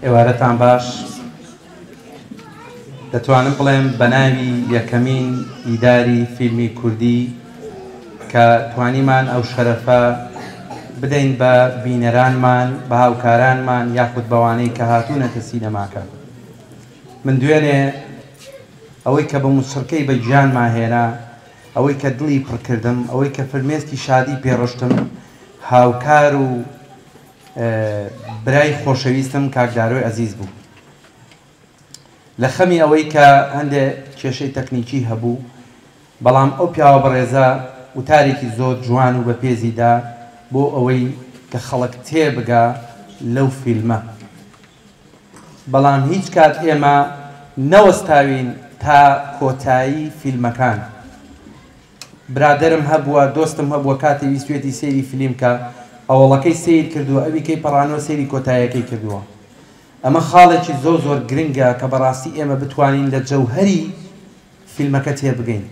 ئێوارەتان باش دەتوانم بڵێم بە ناوی یەکەمین ئیداری فیلمی کوردی کە توانیمان ئەو شەرەفە بدەین بە بینەرانمان بە هاوکارانمان یاخود بەوانەی کە هاتوونەتە سینەماکە. من دوێنێ ئەوەی کە بە موسیقەی بە گیانمان هێنا، ئەوەی کە دڵی پڕکردم، ئەوەی کە فرمێسکی شادی پێڕۆشتم، هاوکار و برای خۆشەویستم کاک دارۆی عەزیز بوو. لە خەمی ئەوەی کە هەندێک کێشەی تەکنیکی هەبوو، بەڵام ئەو پیاوە بەڕێزە وتارێکی زۆر جوان و بە پێزیدا بۆ ئەوەی کە خەڵک تێبگا لەو فیلمە. بەڵام هیچ کات ئێمە نەوەستاوین تا کۆتایی فیلمەکان. برادرم هەبووە، دۆستم هەبووە کاتی ویستوێتی سەیری فیلم کە ئەوڵەکەی سیر کردووە، ئەوی کەی پەڕانەوە سەیری کۆتاییەکەی کردووە. ئەمە خاڵێکی زۆر گرنگە کە بەڕاستی ئێمە بتوانین لە جەوهەری فیلمەکە تێبگەین.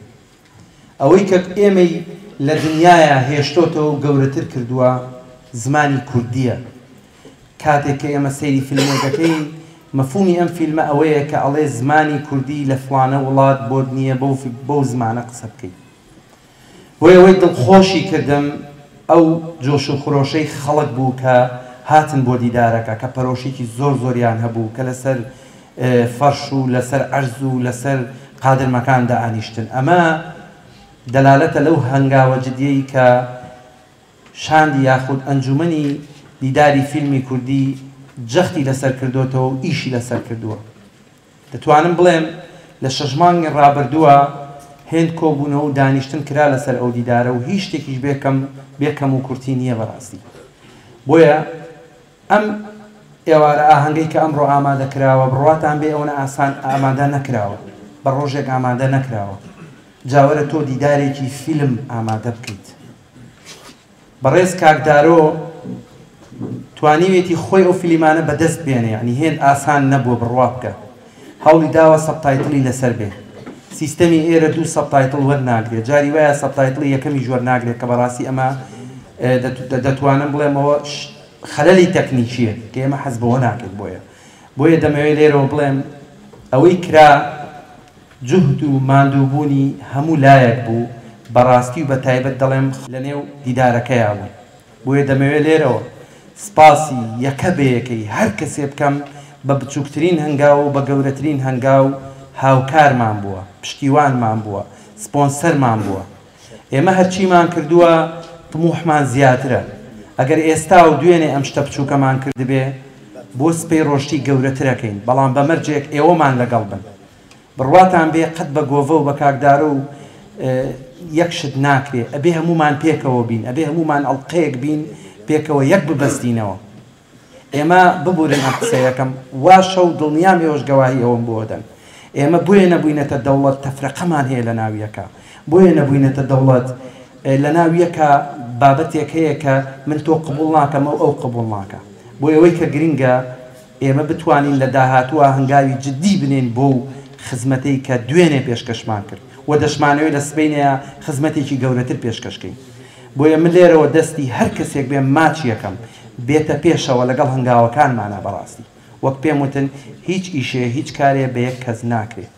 ئەوەی کە ئێمەی لە دنیاە هێشتۆتەوە و گەورەتر کردووە زمانی کوردیە. کاتێک کە ئێمە سەیری فیلمێکەکەین، مەفهومی ئەم فیلمە ئەوەیە کە ئەڵێ زمانی کوردی لە فڵانە وڵات بۆت نییە بەو زمانە قسە بکەیت. بۆی ئەوەی دڵخۆشی کردم ئەو جۆش و خۆشەی خەڵک بوو کە هاتن بۆ دیدارەکە، کە پەرۆشێکی زۆریان هەبوو کە لەسەر فەرش و لەسەر عەرز و لەسەر قادرمەکان دائانیشتن. ئەمە دەلالەتە لەو هەنگاوە جدیەی کە شاندی یاخود ئەنجومەنی دیداری فیلمی کوردی جەختی لەسەر کردوتەوە و ئیشی لەسەر کردووە. دەتوانم بڵێم لە 6 مانگی ڕابردووە هێند کۆبوونەوە و دانیشتن کرا لەسەر ئەو دیدارە و هیچ شتێکیش بێکەم و کورتی نییە بەڕاستی. بۆیە ئەم ئێوارە ئاهەنگەی کە ئەمڕۆ ئامادەکراوە بڕواتان بێ ئەوە ئاسان ئامادە نەکراوە، بە ڕۆژێک ئامادە نەکراوە. جاوەرە تۆ دیدارێکی فیلم ئامادە بکەیت. بەڕێز کاکدارۆ توانیوێتی خۆی ئەو فیلمانە بەدەست بێنێ، یعنی هێن ئاسان نەبووە بڕوا بکە. هەوڵی داوە سەبتایتڵی لەسەر بێ. سیستەمی ئێرە 2 سەبتایتڵ وەرناگرێت. جاری وایە سەبتایتڵی یەکەمی جوەر ناگرێت کە بەڕاستی ئەمە دەتوانم بڵێمەوە خەلەلی تەکنیکیە کە ئێمە حەز بەوە ناکرێت. بۆیە دەمەوێت لێرەوە بڵێم ئەوەی کرا جوهد و ماندووبوونی هەموو لایەک بوو، بەڕاستی و بە تایبەت دەڵێم لە نێو دیدارەکەیە بوو. بۆیە دەمەوێت لێرەوە سپاسی یەکە بەیەکەی هەر کەسێ بکەم بە بچووکترین هەنگاو و بە گەورەترین هەنگاو هاوکارمان بووە، پشتیوانمان بووە، سپۆنسەرمان بووە. ئێمە هەرچیمان کردووە طموحمان زیاترە. ئەگەر ئێستا و دوێنێ ئەم شتە بچووکەمان کردبێ بۆ سپەی ڕۆشتی گەورەترەکەین، بەڵام بە مەرجێک ئێوەمان لەگەڵ بن. بڕواتان بێ قەت بە گۆڤە و بە کاکدارە و یەکشت ناکرێ، ئەبێ هەمومان پێکەوە بین، ئەبێ هەمومان ئەڵقەیەک بین پێکەوە یەک ببەستینەوە. ئێمە ببورن ئەم قسەیەکەم واشە و دڵنیامێوەش گەواهی ئەوەم بۆ دەن. ئێمە بۆیە نەبووینەتە دەوڵەت تەفرەقەمان هەیە لە ناویەکە، بۆیە نەبووینەتە دەوڵەت لە ناویەکە بابەتێک هەیە کە من تۆ قبوڵ ناکەم و ئەو قبوڵ ناکە. بۆ ئەوەی کە گرنگە ئێمە بتوانین لە داهاتووە هەنگاوی جدی بنێن بۆ خزمەتەی کە دوێنێ پێشکەشمان کرد و دەشمانەوەی لە سبەینەیە خزمەتێکی گەورەتر پێشکەشکەین. بۆیە من لێرەوە دەستی هەر کەسێک بێ ماچ یەکەم بێتە پێشەوە لەگەڵ هەنگاوەکانمانە. بەڕاستی وەک پێم وتن هیچ ئیشێ هیچ کارێ بە یەک کەس ناکرێت.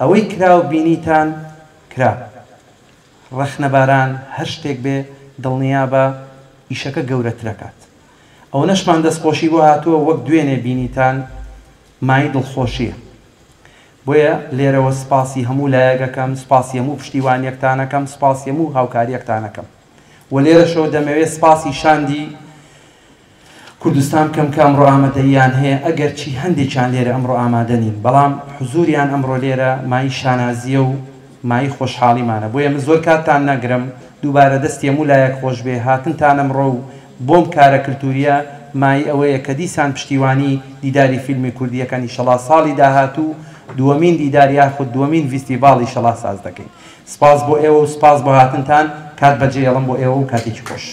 ئەوەی کرا و بینیتان کرا. ڕەخنەباران هەر شتێک بێ دڵنیا بە ئیشەکە گەورەترەکات. ئەو نەشمان دەستخۆشی بۆ هاتووە وەک دوێنێ بینیتان مای دڵخۆشیە. بۆیە لێرەوە سپاسی هەموو لایەکەکەم، سپاسی هەموو پشتیوانیەکتانەکەم، سپاسی هەموو هاوکاریەکتانەکەم. و لێرەشەوە دەمەوێت سپاسی شاندی کوردستان بکەم کە ئەمڕۆ ئامادەیان هەیە، ئەگەر چی هەندێکیان لێرە ئەمڕۆ ئامادە نین، بەڵام حوزوریان ئەمڕۆ لێرە مای شانازیە و مای خۆشحاڵیمانە. بۆیە من زۆر کاتتان نەگرم، دووبارە دەستی هەموو لایەک خۆش بێ هاتنتان ئەمڕۆ و بۆم کارە کلتوریە مای ئەوەیە کە دیسان پشتیوانی دیداری فیلمی کوردیەکان ئینشەڵا ساڵی داهاتوو دووەمین دیدار یاخود دووەمین فیستیڤاڵ ئینشەڵا ساز دەکەین. سپاس بۆ ئێوە و سپاس بۆ هاتنتان. کات بەجێ ئەڵم بۆ ئێوە و کاتێکی خۆش.